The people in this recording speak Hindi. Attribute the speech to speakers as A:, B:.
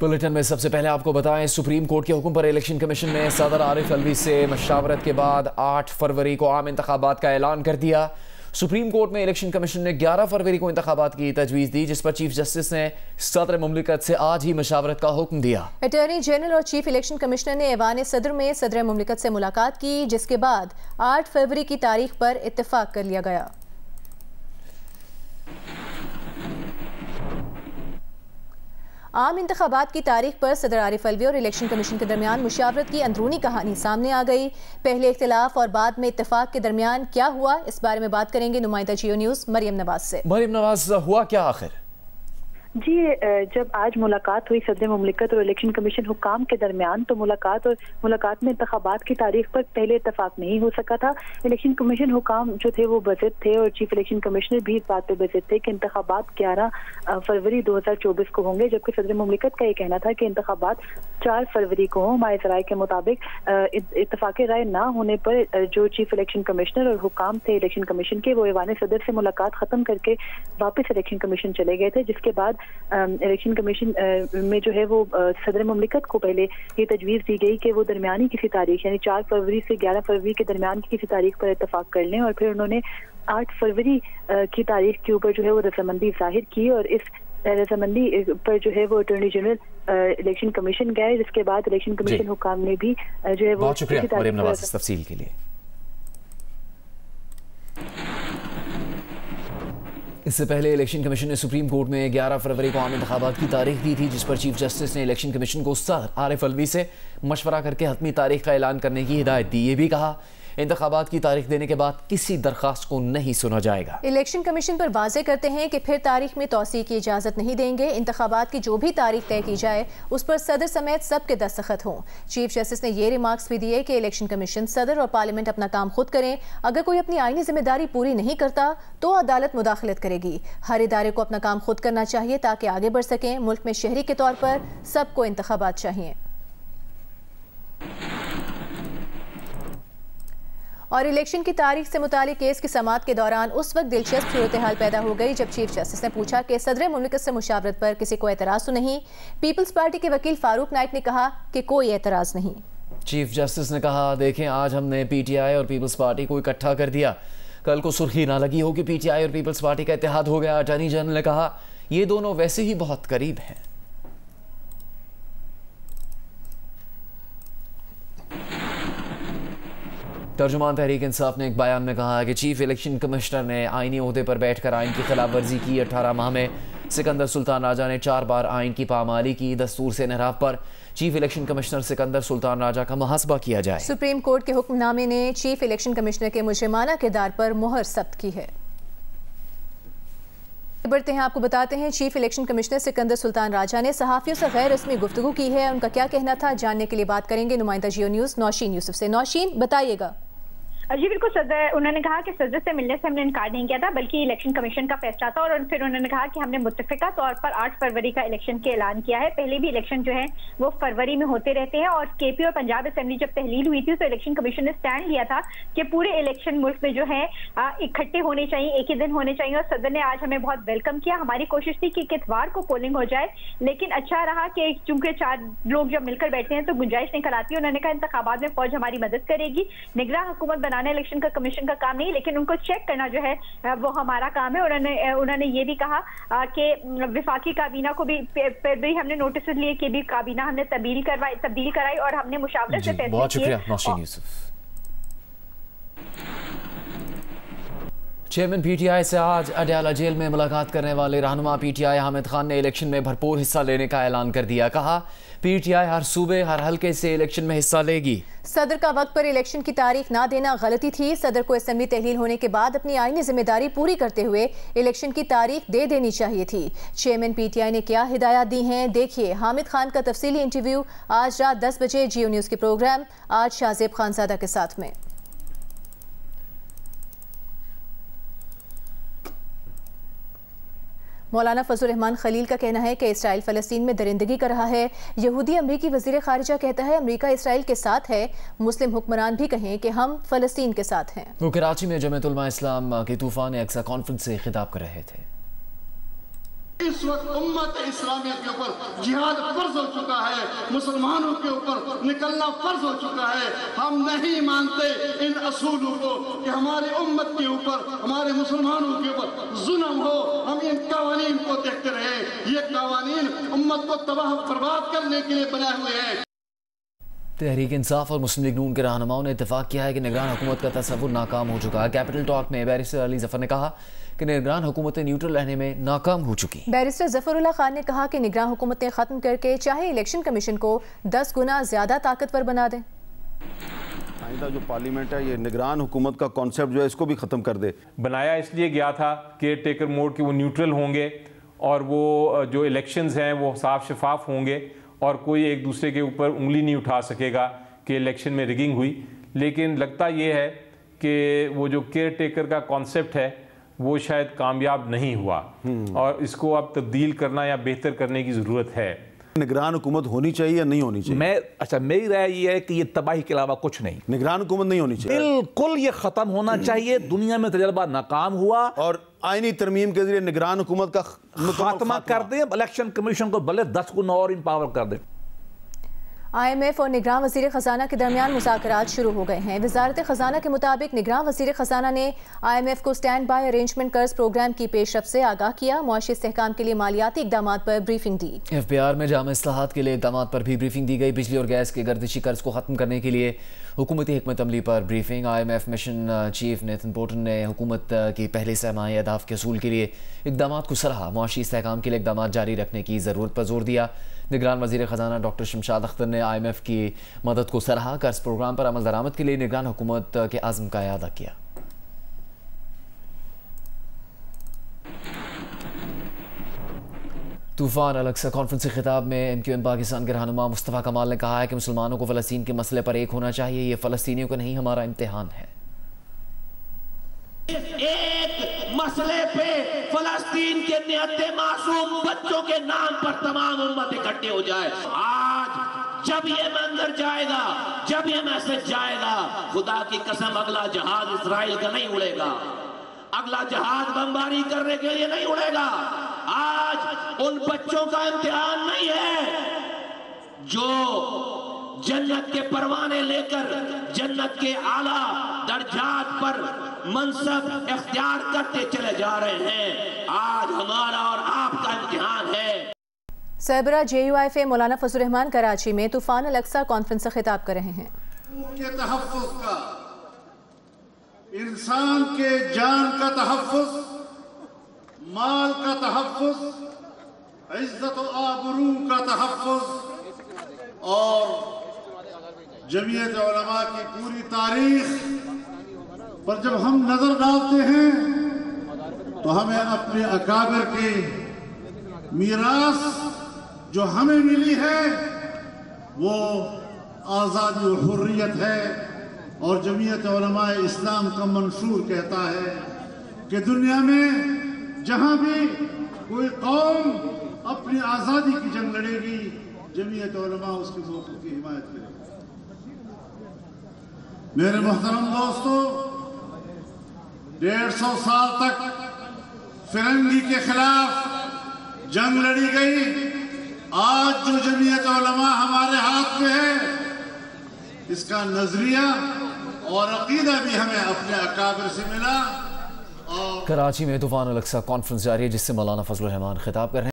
A: बुलेटिन में सबसे पहले आपको बताएं, सुप्रीम कोर्ट के हुक्म पर इलेक्शन कमीशन ने सदर आरिफ अलवी से मशावरत के बाद 8 फरवरी को आम इंतखाबात का ऐलान कर दिया। सुप्रीम कोर्ट में इलेक्शन कमीशन ने 11 फरवरी को इंतखाबात की तजवीज़ दी, जिस पर चीफ जस्टिस ने सदर मुमलिकत से आज ही मशावरत का हुक्म दिया।
B: अटॉर्नी जनरल और चीफ इलेक्शन कमिश्नर ने ऐवान सदर में सदर मुमलिकत से मुलाकात की, जिसके बाद 8 फरवरी की तारीख पर इत्तेफाक कर लिया गया। आम इंतखाबात की तारीख पर सदर आरिफ अलवी और इलेक्शन कमीशन के दरमियान मुशावरत की अंदरूनी कहानी सामने आ गई। पहले इख्तिलाफ और बाद में इत्तेफाक के दरमियान क्या हुआ, इस बारे में बात करेंगे नुमाइंदा जियो न्यूज़ मरियम नवाज से।
A: मरियम नवाज, हुआ क्या आखिर?
C: जी, जब आज मुलाकात हुई सदर मुमलिकत और इलेक्शन कमीशन हुकाम के दरमियान, तो मुलाकात में इंतखाबात की तारीख पर पहले इत्तफाक नहीं हो सका था। इलेक्शन कमीशन हुकाम जो थे वो बज़िद थे और चीफ इलेक्शन कमिश्नर भी इस बात पे बज़िद थे कि इंतखाबात 11 फरवरी 2024 को होंगे, जबकि सदर मुमलिकत का ये कहना था कि इंतखाबात 4 फरवरी को हों। माए ज़राए के मुताबिक इत्तफाक राय ना होने पर जो चीफ इलेक्शन कमिश्नर और हुकाम थे इलेक्शन कमीशन के, वो ऐवान सदर से मुलाकात खत्म करके वापस इलेक्शन कमीशन चले गए थे, जिसके बाद इलेक्शन कमीशन में जो है वो सदर मुमलिकत को पहले ये तजवीज़ दी गई कि वो दरमियानी किसी तारीख यानी 4 फरवरी से 11 फरवरी के दरमियान की किसी तारीख पर इत्तफाक कर लें, और फिर उन्होंने 8 फरवरी की तारीख के ऊपर जो है वो रजामंदी जाहिर की, और इस रजामंदी पर जो है वो अटॉर्नी जनरल इलेक्शन कमीशन गए, जिसके बाद इलेक्शन कमीशन हुकाम ने भी जो है वो
A: बहुत शुक्रिया मरियम नवाज इस तफसील के लिए। इससे पहले इलेक्शन कमीशन ने सुप्रीम कोर्ट में 11 फरवरी को आम इंतखाबात की तारीख दी थी, जिस पर चीफ जस्टिस ने इलेक्शन कमीशन को सदर आरिफ अलवी से मशवरा करके हतमी तारीख का ऐलान करने की हिदायत दी। ये भी कहा इंतखाबात की तारीख देने के बाद किसी दरखास्त को नहीं सुना जाएगा।
B: इलेक्शन कमीशन पर वाज़े करते हैं कि फिर तारीख में तौसी की इजाज़त नहीं देंगे। इंतखाबात की जो भी तारीख तय की जाए उस पर सदर समेत सबके दस्तखत हों। चीफ जस्टिस ने ये रिमार्क्स भी दिए कि इलेक्शन कमीशन, सदर और पार्लियामेंट अपना काम खुद करें। अगर कोई अपनी आईनी जिम्मेदारी पूरी नहीं करता तो अदालत मुदाखलत करेगी। हर इदारे को अपना काम खुद करना चाहिए ताकि आगे बढ़ सकें। मुल्क में शहरी के तौर पर सबको इंतखाबात चाहिए। और इलेक्शन की तारीख से मुतालिक केस की समाअत के दौरान उस वक्त दिलचस्प सूरत हाल पैदा हो गई जब चीफ जस्टिस ने पूछा कि सदर मुमलिकत से मुशावरत पर किसी को एतराज़ तो नहीं। पीपल्स पार्टी के वकील फारूक नाइक ने कहा कि कोई एतराज़ नहीं।
A: चीफ जस्टिस ने कहा, देखें आज हमने PTI और पीपल्स पार्टी को इकट्ठा कर दिया, कल को सुर्खी ना लगी हो कि PTI और पीपल्स पार्टी का इत्तेहाद हो गया। अटॉर्नी जनरल ने कहा ये दोनों वैसे ही बहुत करीब हैं। तर्जुमान तहरीक इंसाफ ने एक बयान में कहा कि चीफ इलेक्शन कमिश्नर ने आईनी ओहदे पर बैठकर आइन की खिलाफ वर्जी की। 18 माह में सिकंदर सुल्तान राजा ने 4 बार आइन की पामाली की। दस्तूर से इनहराफ पर chief election commissioner Sikandar Sultan Raja का मुहासबा किया जाए।
B: सुप्रीम कोर्ट के हुक्मनामे ने चीफ इलेक्शन कमिश्नर के मुजरिमाना किरदार पर मुहर सख्त की है। बढ़ते हैं, आपको बताते हैं chief election commissioner Sikandar Sultan Raja ने सहाफ़ियों से गैर रस्मी गुफ्तगू की है। उनका क्या कहना था, जानने के लिए बात करेंगे नुमाइंदा जियो न्यूज़ नौशीन यूसुफ से। नौशीन, बताइएगा।
D: जी बिल्कुल, सदर उन्होंने कहा कि सदर से मिलने से हमने इनकार नहीं किया था, बल्कि इलेक्शन कमीशन का फैसला था। और फिर उन्होंने कहा कि हमने मुत्तफ़िका तौर पर 8 फरवरी का इलेक्शन के ऐलान किया है। पहले भी इलेक्शन जो है वो फरवरी में होते रहते हैं, और KP और पंजाब असेंबली जब तहलील हुई थी तो इलेक्शन कमीशन ने स्टैंड लिया था कि पूरे इलेक्शन मुल्क में जो है इकट्ठे होने चाहिए, एक ही दिन होने चाहिए। और सदर ने आज हमें बहुत वेलकम किया। हमारी कोशिश थी कि इतवार को पोलिंग हो जाए, लेकिन अच्छा रहा कि चूंकि 4 लोग जब मिलकर बैठे हैं तो गुंजाइश निकल आती है। उन्होंने कहा इंतखाबात में फौज हमारी मदद करेगी, निगरान हुकूमत बनाना इलेक्शन का कमीशन का काम नहीं, लेकिन उनको चेक करना जो है वो हमारा काम है। उन्होंने ये भी कहा कि विफाकी काबीना को भी हमने नोटिस लिए कि भी काबीना हमने तब्दील कराई और हमने मुशावरत से फैसले
A: बहुत शुक्रिया नौशीन यूसुफ। चेयरमैन PTI से आज अडयाला जेल में मुलाकात करने वाले रहनुमा PTI हामिद खान ने इलेक्शन में भरपूर हिस्सा लेने का ऐलान कर दिया। कहा PTI हर सूबे हर हल्के से इलेक्शन में हिस्सा लेगी।
B: सदर का वक्त पर इलेक्शन की तारीख ना देना गलती थी। सदर को असेंबली तहलील होने के बाद अपनी आईनी जिम्मेदारी पूरी करते हुए इलेक्शन की तारीख दे देनी चाहिए थी। चेयरमैन PTI ने क्या हिदायत दी हैं, देखिए हामिद खान का तफसीली इंटरव्यू आज रात 10 बजे जियो न्यूज़ के प्रोग्राम आज शाहजेब खानजादा के साथ में। मौलाना फजल रहमान खलील का कहना है कि इसराइल फ़लस्तीन में दरिंदगी कर रहा है। यहूदी अमरीकी वज़ीर ख़ारिजा कहता है अमरीका इसराइल के साथ है। मुस्लिम हुक्मरान भी कहें कि हम फ़लस्तीन के साथ हैं।
A: वो कराची में जमीयत उलमा इस्लाम के तूफ़ान अक्सा कॉन्फ्रेंस से खिताब कर रहे थे।
E: इस वक्त उम्मत इस्लामिया के ऊपर जिहाद फर्ज हो चुका है, मुसलमानों के ऊपर निकलना फर्ज हो चुका है। हम नहीं मानते इन असूलों को कि हमारी उम्मत के ऊपर, हमारे मुसलमानों के ऊपर जुल्म हो। हम इन कवानीन को देखते रहे। ये कवानीन उम्मत को तबाह बर्बाद करने के लिए बनाए हुए हैं।
A: तहरीक इंसाफ और मुस्लिम लीग नून के रहनुमाओं ने इत्तेफाक किया है कि निगरान हुकूमत का तस्वुर नाकाम हो चुका है। कैपिटल टॉक में बैरिस्टर अली जफर ने कहा कि निगरान हुकूमतें न्यूट्रल रहने में नाकाम हो चुकी।
B: बैरिस्टर जफरुल्लाह खान ने कहा कि निगरान हुकूमतें खत्म करके चाहे इलेक्शन कमीशन को 10 गुना ज्यादा ताकतवर बना दें।
F: आइंदा जो पार्लियामेंट है ये निगरान हुकूमत का कॉन्सेप्ट जो है इसको भी ख़त्म कर दे।
G: बनाया इसलिए गया था केयर टेकर मोड के वो न्यूट्रल होंगे और वो जो इलेक्शंस हैं वो साफ शफाफ होंगे और कोई एक दूसरे के ऊपर उंगली नहीं उठा सकेगा कि इलेक्शन में रिगिंग हुई। लेकिन लगता ये है कि वो जो केयर टेकर का कॉन्सेप्ट है वो शायद कामयाब नहीं हुआ और इसको अब तब्दील करना या बेहतर करने की ज़रूरत है।
F: निगरान हुकूमत होनी चाहिए या नहीं होनी चाहिए?
H: मेरी राय ये है कि ये तबाही के अलावा कुछ नहीं।
F: निगरान हुकूमत नहीं होनी चाहिए,
H: बिल्कुल ये खत्म होना चाहिए। दुनिया में तजर्बा नाकाम हुआ
F: और आईनी तरमीम के जरिए निगरान हुकूमत का
H: खात्मा कर दें। इलेक्शन कमीशन को भले 10 गुना और इम्पावर कर दें।
B: IMF और निगरान वज़ीर ख़ज़ाना के दरमियान मुज़ाकरात शुरू हो गए हैं। वज़ारत ख़ज़ाना के मुताबिक निगरान वज़ीर ख़ज़ाना ने IMF को स्टैंड बाय अरेंजमेंट कर्ज प्रोग्राम की पेशरफ से आगाह किया। मुआशी इस्तेहकाम के लिए मालियाती इक़दाम पर ब्रीफिंग दी।
A: FPR में जाम इस्लाहात के लिए इक़दाम पर भी ब्रीफिंग दी गई। बिजली और गैस के गर्दिशी कर्ज को ख़त्म करने के लिए हुकूमती हिकमत अमली पर briefing. IMF mission chief Nathan Porter ने हुकूमत की पहले सहमाही अहदाफ के असूल के लिए इक़दाम को सराहा। मुआशी इस्तेहकाम के लिए इक़दाम जारी रखने की ज़रूरत पर जोर दिया। निगरान वज़ीर ख़ज़ाना डॉक्टर शमशाद अख्तर ने IMF की मदद को सराहा। कर्ज प्रोग्राम पर अमल दरामद के लिए निगरान हुकूमत के आज़म का इयादा किया। तूफान अल-अक्सा कॉन्फ्रेंस के खिताब में MQM पाकिस्तान के रहनुमा मुस्तफ़ा कमाल ने कहा है कि मुसलमानों को फ़लस्तीन के मसले पर एक होना चाहिए। ये फ़लस्तीनियों का नहीं, हमारा इम्तिहान है।
I: एक मसले पे फलस्तीन के निहत्ते मासूम बच्चों के नाम पर तमाम उम्मत इकट्ठे हो जाए। आज जब ये मंजर जाएगा, जब ये मैसेज जाएगा, खुदा की कसम अगला जहाज इस्राइल का नहीं उड़ेगा, अगला जहाज बमबारी करने के लिए नहीं उड़ेगा। आज उन बच्चों का इम्तिहान नहीं है जो जन्नत के परवाने लेकर जन्नत के आला दर्जात पर मनसब इख्तियार करते चले जा रहे हैं। आज हमारा और आपका इम्तिहान है।
B: सरबरा JUIF मौलाना फजल रहमान कराची में तूफान अल-अक्सा कॉन्फ्रेंस से खिताब कर रहे हैं।
E: के तहफ़्फ़ुज़ का, इंसान के जान का तहफ़्फ़ुज़, माल का तहफ़्फ़ुज़, इज्जत और आबरू का तहफ़्फ़ुज़ और जमीयत उलमा की पूरी तारीख पर जब हम नजर डालते हैं तो हमें अपने अकाबिर की मीरास जो हमें मिली है वो आज़ादी और हुर्रियत है। और जमीयत उलमा इस्लाम का मंशूर कहता है कि दुनिया में जहां भी कोई कौम अपनी आज़ादी की जंग लड़ेगी, जमीयत उलमा उसके मौक़िफ़ की हिमायत करेगी। मेरे मोहतरम दोस्तों, 150 साल तक फिरंगी के खिलाफ जंग लड़ी गई। आज जो जमीयत उलमा हमारे हाथ में है, इसका नजरिया और अकीदा भी हमें अपने अकाबिर से मिला। और
A: कराची में तूफान अल-अक्सा कॉन्फ्रेंस जारी है जिससे मौलाना फजल रहमान खिताब कर रहे हैं।